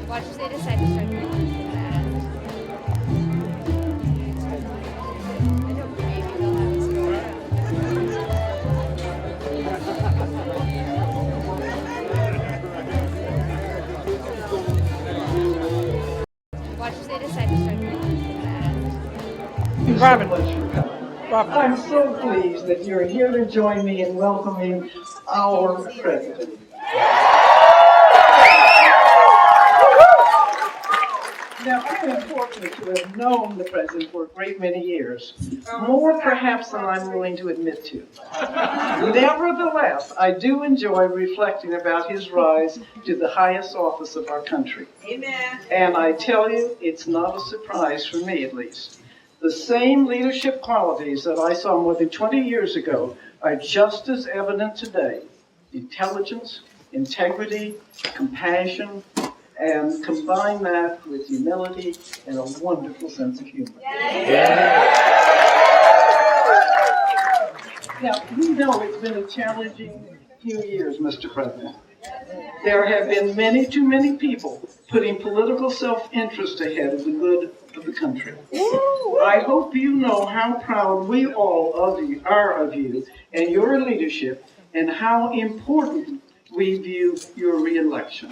Watch if they decide to start doing that. I don't maybe they'll have us go out. Watch if they decide to start doing that. Thank you so much for coming. I'm so pleased that you're here to join me in welcoming our president. Now, I am fortunate to have known the president for a great many years, more perhaps than I'm willing to admit to. Nevertheless, I do enjoy reflecting about his rise to the highest office of our country. Amen. And I tell you, it's not a surprise for me, at least. The same leadership qualities that I saw more than 20 years ago are just as evident today. Intelligence, integrity, compassion, and combine that with humility and a wonderful sense of humor. Now, we know it's been a challenging few years, Mr. President. There have been too many people putting political self-interest ahead of the good of the country. I hope you know how proud we all are of you and your leadership, and how important we view your re-election.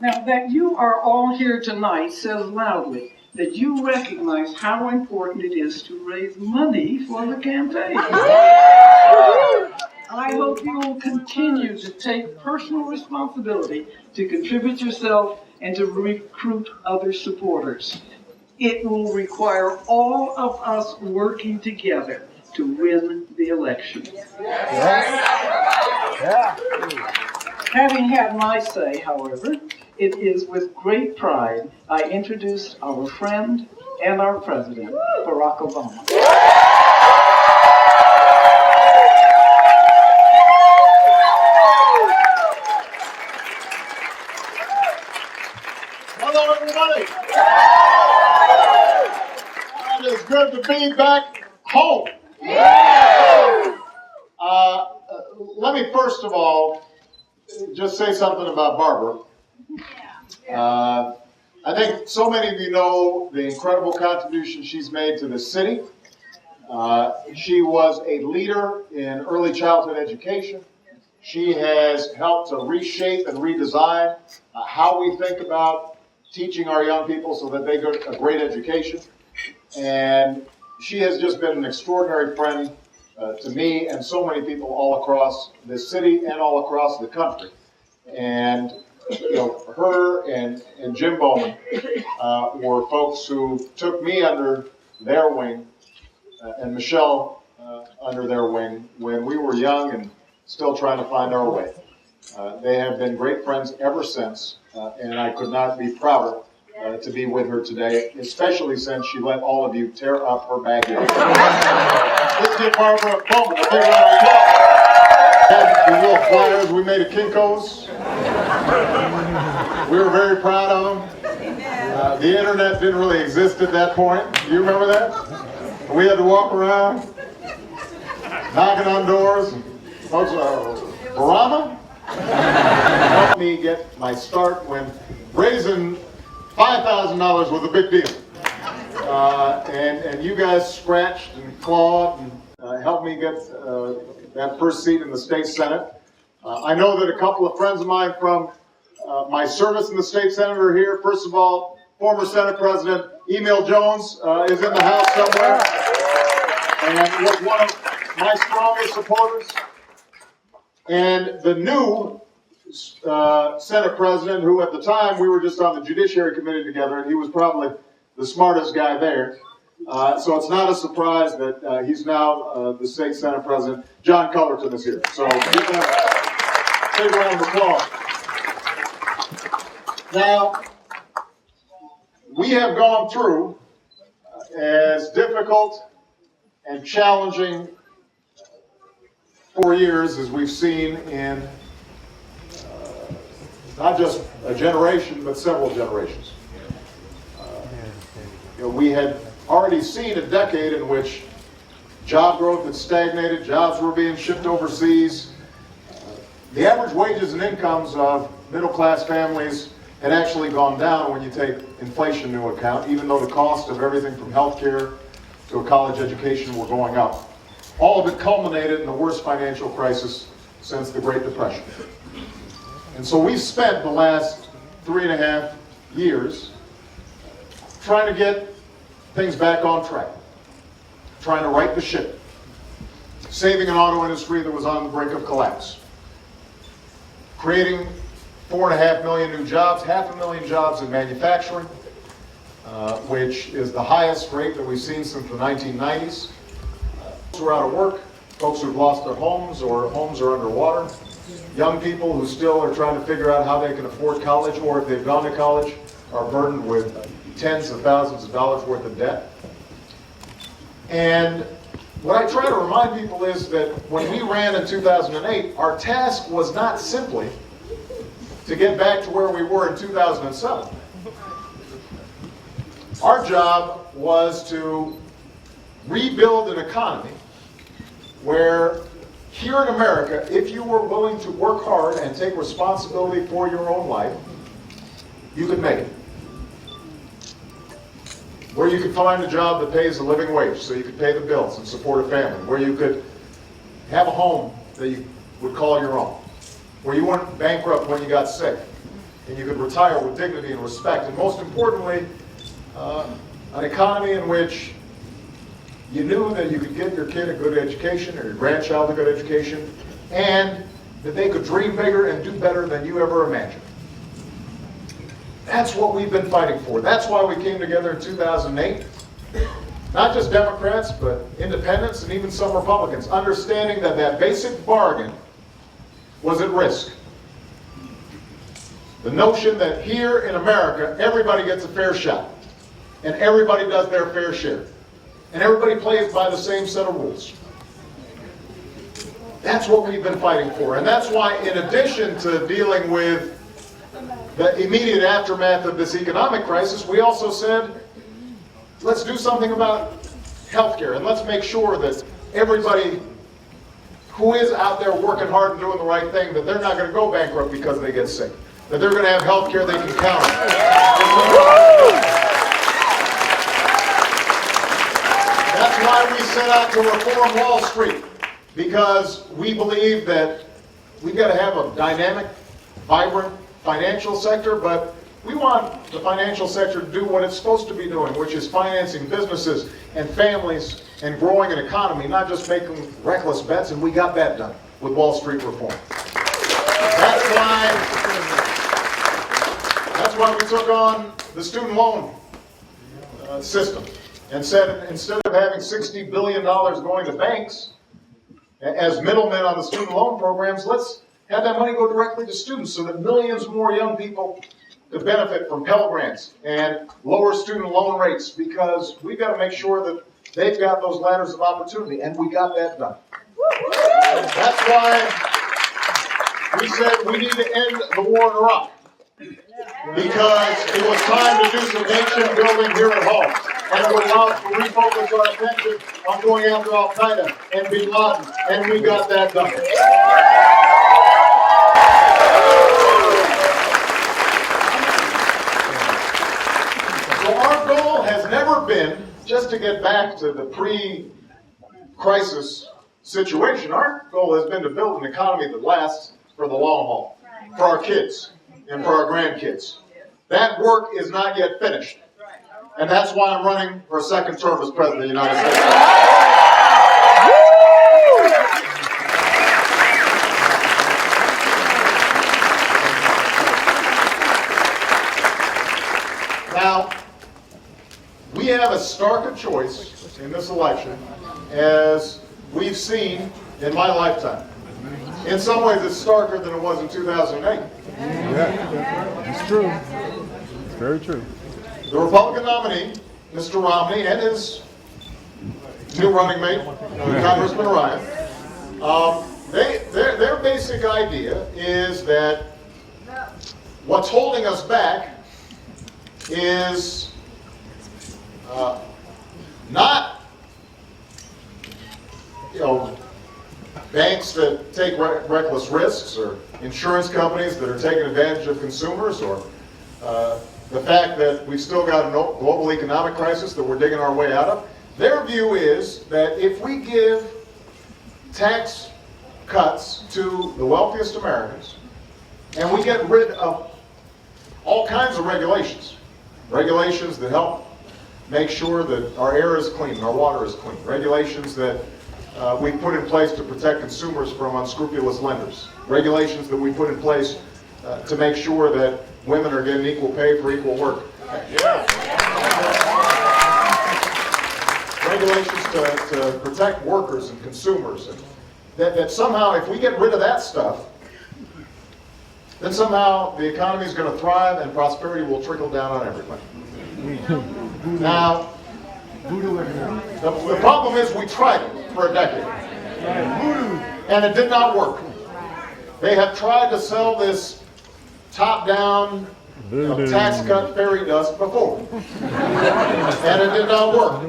Now, that you are all here tonight says loudly that you recognize how important it is to raise money for the campaign. I hope you will continue to take personal responsibility to contribute yourself and to recruit other supporters. It will require all of us working together to win the election. Having had my say, however, it is with great pride I introduce our friend and our president, Barack Obama. Hello, everybody. It is good to be back home. Let me first of all just say something about Barbara. I think so many of you know the incredible contribution she's made to the city. She was a leader in early childhood education. She has helped to reshape and redesign how we think about teaching our young people so that they get a great education. And she has just been an extraordinary friend to me and so many people all across this city and all across the country. And you know, her and Jim Bowman were folks who took me under their wing and Michelle under their wing when we were young and still trying to find our way. They have been great friends ever since, and I could not be prouder to be with her today, especially since she let all of you tear up her backyard. Let's give Barbara Bowman a big round of applause. The little flyers we made at Kinko's. We were very proud of them. The internet didn't really exist at that point. Do you remember that? We had to walk around, knocking on doors. Folks, Barama? Helped me get my start when raising $5,000 was a big deal. And you guys scratched and clawed and helped me get that first seat in the state senate. I know that a couple of friends of mine from my service in the state senate are here. First of all, former Senate President Emil Jones is in the house somewhere and was one of my strongest supporters. And the new Senate President, who at the time we were just on the Judiciary Committee together, and he was probably the smartest guy there. So it's not a surprise that he's now the state Senate President. John Cullerton is here. So give him a big round of applause. Now, we have gone through as difficult and challenging 4 years as we've seen in not just a generation, but several generations. We had already seen a decade in which job growth had stagnated, jobs were being shipped overseas. The average wages and incomes of middle-class families had actually gone down when you take inflation into account, even though the cost of everything from healthcare to a college education were going up. All of it culminated in the worst financial crisis since the Great Depression. And so we've spent the last 3.5 years trying to get things back on track, trying to right the ship, saving an auto industry that was on the brink of collapse, creating 4.5 million new jobs, 500,000 jobs in manufacturing, which is the highest rate that we've seen since the 1990s. Folks who are out of work, folks who've lost their homes or homes are underwater, young people who still are trying to figure out how they can afford college, or if they've gone to college, are burdened with tens of thousands of dollars worth of debt. And what I try to remind people is that when we ran in 2008, our task was not simply to get back to where we were in 2007. Our job was to rebuild an economy where here in America, if you were willing to work hard and take responsibility for your own life, you could make it. Where you could find a job that pays a living wage so you could pay the bills and support a family. Where you could have a home that you would call your own. Where you weren't bankrupt when you got sick. And you could retire with dignity and respect. And most importantly, an economy in which you knew that you could give your kid a good education or your grandchild a good education, and that they could dream bigger and do better than you ever imagined. That's what we've been fighting for. That's why we came together in 2008. Not just Democrats, but independents and even some Republicans, understanding that that basic bargain was at risk. The notion that here in America, everybody gets a fair shot, and everybody does their fair share, and everybody plays by the same set of rules. That's what we've been fighting for, and that's why, in addition to dealing with the immediate aftermath of this economic crisis, we also said, let's do something about healthcare, and let's make sure that everybody who is out there working hard and doing the right thing, that they're not going to go bankrupt because they get sick, that they're going to have healthcare they can count on. That's why we set out to reform Wall Street, because we believe that we've got to have a dynamic, vibrant financial sector, but we want the financial sector to do what it's supposed to be doing, which is financing businesses and families and growing an economy, not just making reckless bets, and we got that done with Wall Street reform. That's why we took on the student loan system and said, instead of having $60 billion going to banks as middlemen on the student loan programs, let's have that money go directly to students so that millions more young people could benefit from Pell Grants and lower student loan rates, because we've got to make sure that they've got those ladders of opportunity, and we got that done. That's why we said we need to end the war in Iraq, because it was time to do some nation building here at home, and it would allow us to refocus our attention on going after Al-Qaeda and Bin Laden, and we got that done. So our goal has never been just to get back to the pre-crisis situation. Our goal has been to build an economy that lasts for the long haul, for our kids and for our grandkids. That work is not yet finished. And that's why I'm running for a second term as President of the United States. Now, we have as stark a choice in this election as we've seen in my lifetime. In some ways, it's starker than it was in 2008. Yeah, it's true. It's very true. The Republican nominee, Mr. Romney, and his new running mate, Congressman Ryan, their basic idea is that what's holding us back is not banks that take reckless risks, or insurance companies that are taking advantage of consumers, or the fact that we've still got a global economic crisis that we're digging our way out of. Their view is that if we give tax cuts to the wealthiest Americans, and we get rid of all kinds of regulations that help make sure that our air is clean and our water is clean, regulations that we put in place to protect consumers from unscrupulous lenders, regulations that we put in place to make sure that women are getting equal pay for equal work. Regulations to protect workers and consumers. And that somehow, if we get rid of that stuff, then somehow the economy is going to thrive and prosperity will trickle down on everybody. Now, the problem is we tried it for a decade, and it did not work. They have tried to sell this top-down tax cut fairy dust before, and it did not work.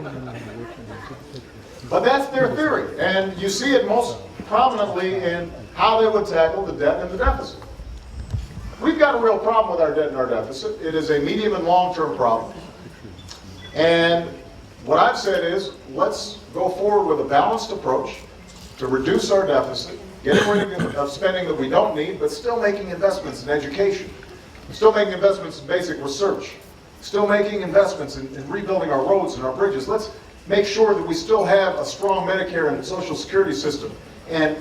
But that's their theory, and you see it most prominently in how they would tackle the debt and the deficit. We've got a real problem with our debt and our deficit. It is a medium and long-term problem. And what I've said is, let's go forward with a balanced approach to reduce our deficit, getting rid of spending that we don't need, but still making investments in education, still making investments in basic research, still making investments in rebuilding our roads and our bridges. Let's make sure that we still have a strong Medicare and Social Security system, and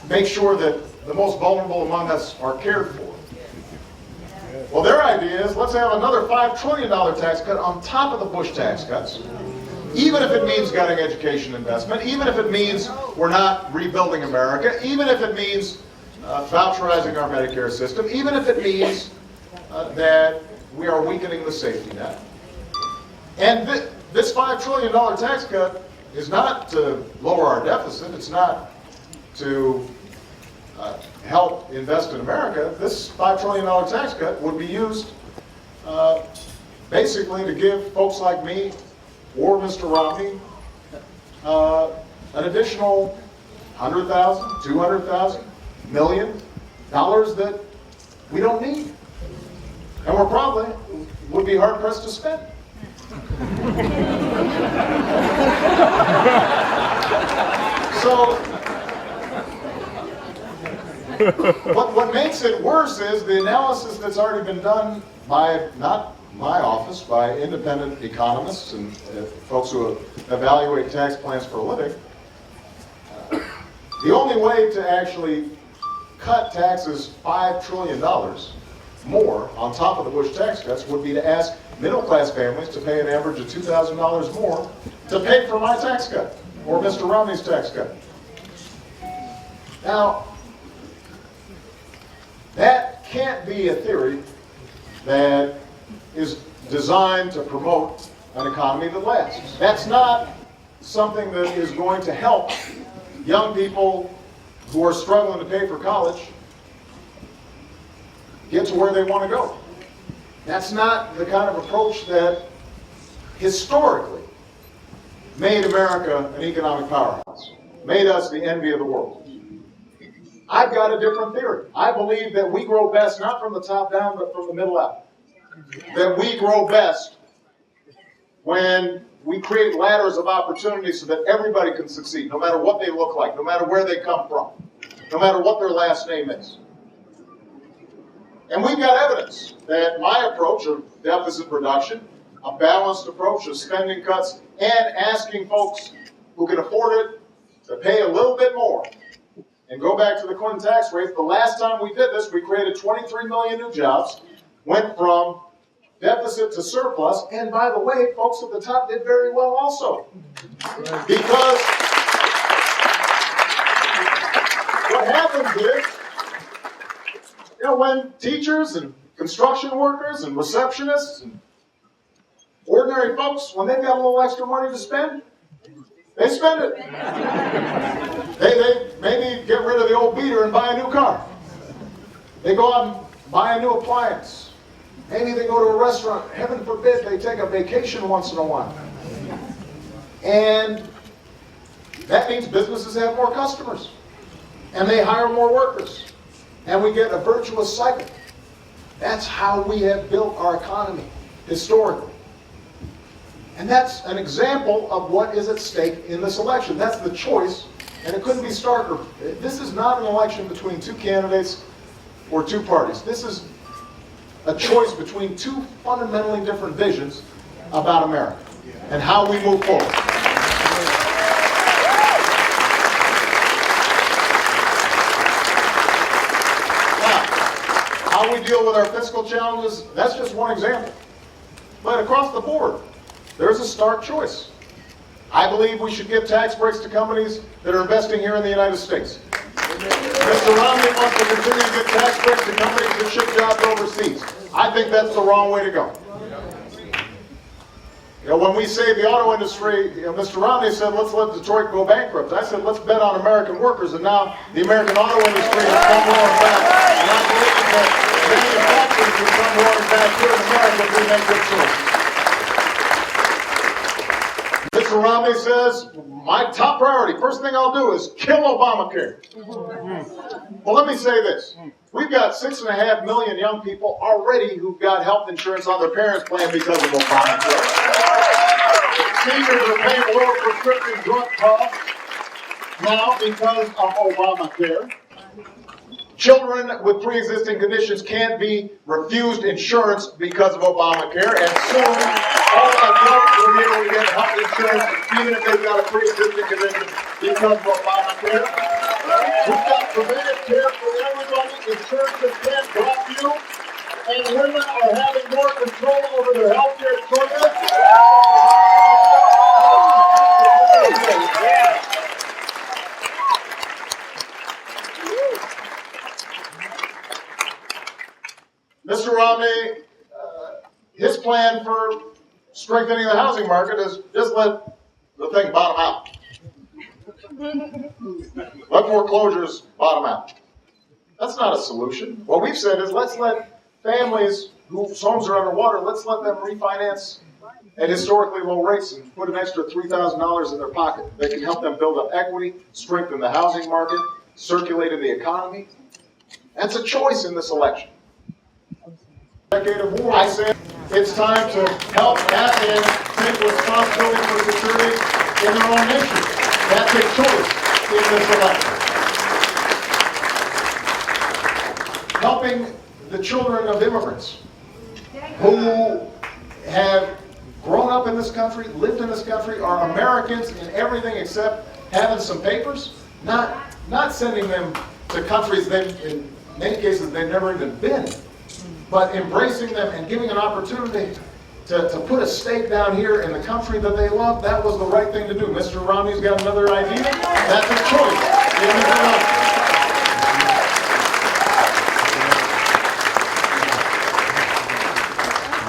make sure that the most vulnerable among us are cared for. Well, their idea is, let's have another $5 trillion tax cut on top of the Bush tax cuts, even if it means gutting education investment, even if it means we're not rebuilding America, even if it means voucherizing our Medicare system, even if it means that we are weakening the safety net. And this $5 trillion tax cut is not to lower our deficit. It's not to help invest in America. This $5 trillion tax cut would be used basically to give folks like me or Mr. Romney an additional $100,000, $200,000, million dollars that we don't need. And we're probably would be hard pressed to spend. So what makes it worse is the analysis that's already been done by, not my office, by independent economists and folks who evaluate tax plans for a living. The only way to actually cut taxes $5 trillion more on top of the Bush tax cuts would be to ask middle-class families to pay an average of $2,000 more to pay for my tax cut or Mr. Romney's tax cut. Now, that can't be a theory that is designed to promote an economy that lasts. That's not something that is going to help young people who are struggling to pay for college get to where they want to go. That's not the kind of approach that historically made America an economic powerhouse, made us the envy of the world. I've got a different theory. I believe that we grow best not from the top down, but from the middle out. That we grow best when we create ladders of opportunity so that everybody can succeed, no matter what they look like, no matter where they come from, no matter what their last name is. And we've got evidence that my approach of deficit reduction, a balanced approach of spending cuts, and asking folks who can afford it to pay a little bit more and go back to the Clinton tax rate. The last time we did this, we created 23 million new jobs, went from deficit to surplus, and by the way, folks at the top did very well also. Because what happens is, when teachers and construction workers and receptionists and ordinary folks, when they've got a little extra money to spend, they spend it. They maybe get rid of the old beater and buy a new car. They go out and buy a new appliance. Maybe they go to a restaurant. Heaven forbid they take a vacation once in a while. And That means businesses have more customers, and they hire more workers, and we get a virtuous cycle. That's how we have built our economy historically. And that's an example of what is at stake in this election. That's the choice, and it couldn't be starker. This is not an election between two candidates or two parties. This is a choice between two fundamentally different visions about America and how we move forward. Now, how we deal with our fiscal challenges, that's just one example. But across the board, there's a stark choice. I believe we should give tax breaks to companies that are investing here in the United States. Mr. Romney wants to continue to give tax breaks to companies that ship jobs overseas. I think that's the wrong way to go. When we save the auto industry, Mr. Romney said, let's let Detroit go bankrupt. I said, let's bet on American workers, and now the American auto industry has come roaring back. And I believe that manufacturers will come roaring back here in America if we make good choices. Mr. Romney says, my top priority, first thing I'll do is kill Obamacare. Well, let me say this. We've got 6.5 million young people already who've got health insurance on their parents' plan because of Obamacare. Seniors are paying lower prescription drug costs now because of Obamacare. Children with pre-existing conditions can't be refused insurance because of Obamacare, and soon all adults will be able to get health insurance even if they've got a pre-existing condition because of Obamacare. We've got preventive care for everybody. Insurances can't drop you, and women are having more control over their health care choices. Mr. Romney, his plan for strengthening the housing market is just let the thing bottom out. Let foreclosures bottom out. That's not a solution. What we've said is let's let families whose homes are underwater, let's let them refinance at historically low rates and put an extra $3,000 in their pocket. They can help them build up equity, strengthen the housing market, circulate in the economy. That's a choice in this election. Decade of war, I said it's time to help Afghans take responsibility for security in their own nation. That's a choice in this election. Helping the children of immigrants who have grown up in this country, lived in this country, are Americans in everything except having some papers, not sending them to countries that in many cases they've never even been, but embracing them and giving an opportunity to put a stake down here in the country that they love. That was the right thing to do. Mr. Romney's got another idea. That's a choice in this election.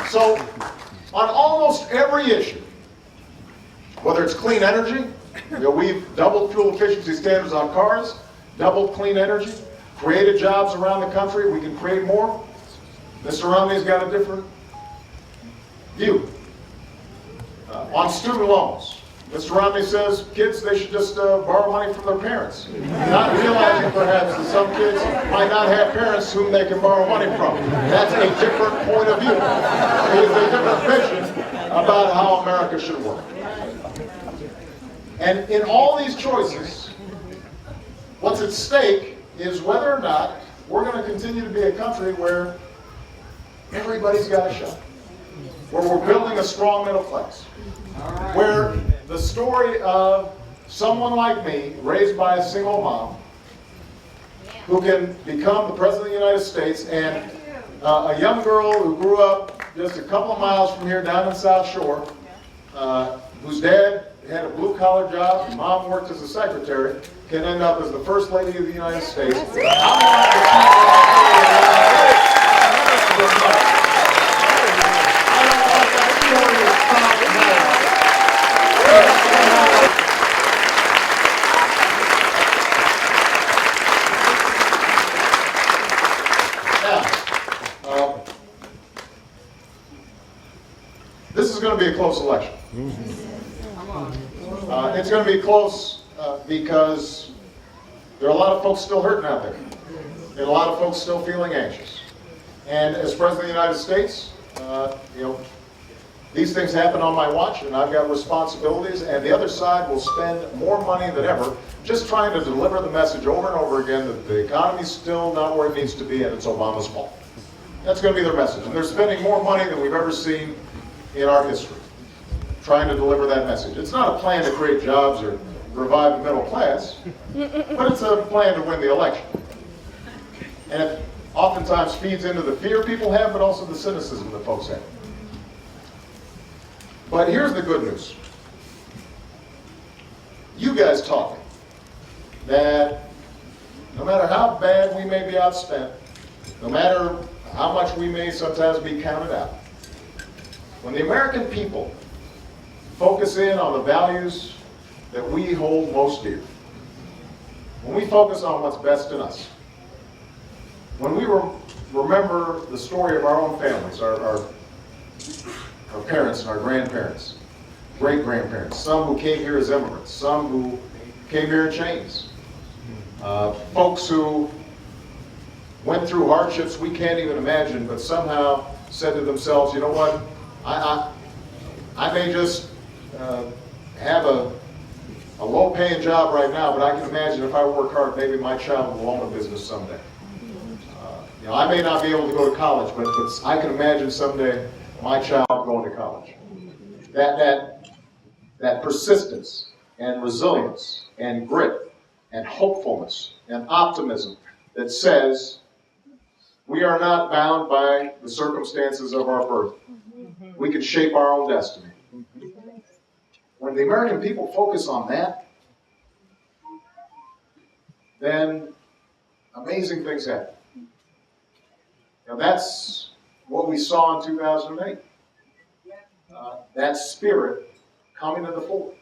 So, on almost every issue, whether it's clean energy, we've doubled fuel efficiency standards on cars, doubled clean energy, created jobs around the country. We can create more. Mr. Romney's got a different view. On student loans, Mr. Romney says kids, they should just borrow money from their parents, not realizing perhaps that some kids might not have parents whom they can borrow money from. That's a different point of view. It is a different vision about how America should work. And in all these choices, what's at stake is whether or not we're going to continue to be a country where everybody's got a shot, where we're building a strong middle class, where the story of someone like me, raised by a single mom, who can become the President of the United States, and a young girl who grew up just a couple of miles from here down in South Shore, whose dad had a blue-collar job and mom worked as a secretary, can end up as the First Lady of the United States. This is going to be a close election. It's going to be close because there are a lot of folks still hurting out there, and a lot of folks still feeling anxious. And as President of the United States, these things happen on my watch, and I've got responsibilities, and the other side will spend more money than ever just trying to deliver the message over and over again that the economy's still not where it needs to be and it's Obama's fault. That's going to be their message. And they're spending more money than we've ever seen in our history trying to deliver that message. It's not a plan to create jobs or revive the middle class, but it's a plan to win the election. And it oftentimes feeds into the fear people have, but also the cynicism that folks have. But here's the good news. You guys taught me that no matter how bad we may be outspent, no matter how much we may sometimes be counted out, when the American people focus in on the values that we hold most dear, when we focus on what's best in us, when we remember the story of our own families, our parents and our grandparents, great-grandparents, some who came here as immigrants, some who came here in chains, folks who went through hardships we can't even imagine, but somehow said to themselves, you know what, I may just have a low-paying job right now, but I can imagine if I work hard, maybe my child will own a business someday. I may not be able to go to college, but I can imagine someday my child going to college. That persistence and resilience and grit and hopefulness and optimism that says we are not bound by the circumstances of our birth. We can shape our own destiny. When the American people focus on that, then amazing things happen. Now that's what we saw in 2008. That spirit coming to the fore.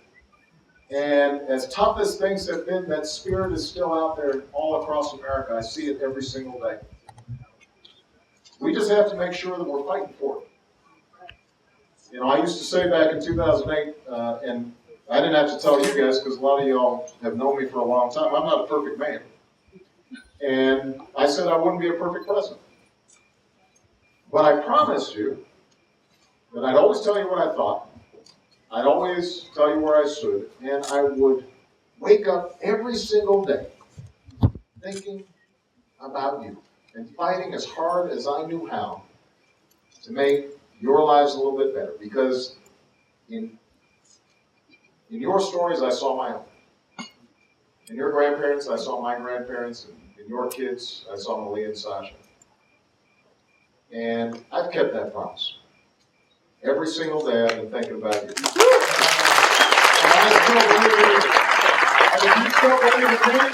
And as tough as things have been, that spirit is still out there all across America. I see it every single day. We just have to make sure that we're fighting for it. I used to say back in 2008, and I didn't have to tell you guys because a lot of y'all have known me for a long time, I'm not a perfect man. And I said I wouldn't be a perfect president. But I promised you that I'd always tell you what I thought. I'd always tell you where I stood. And I would wake up every single day thinking about you and fighting as hard as I knew how to make your lives a little bit better. Because in your stories, I saw my own. In your grandparents, I saw my grandparents. And in your kids, I saw Malia and Sasha. And I've kept that promise. Every single day I've been thinking about you. And I still believe in you. And if you still believe in me,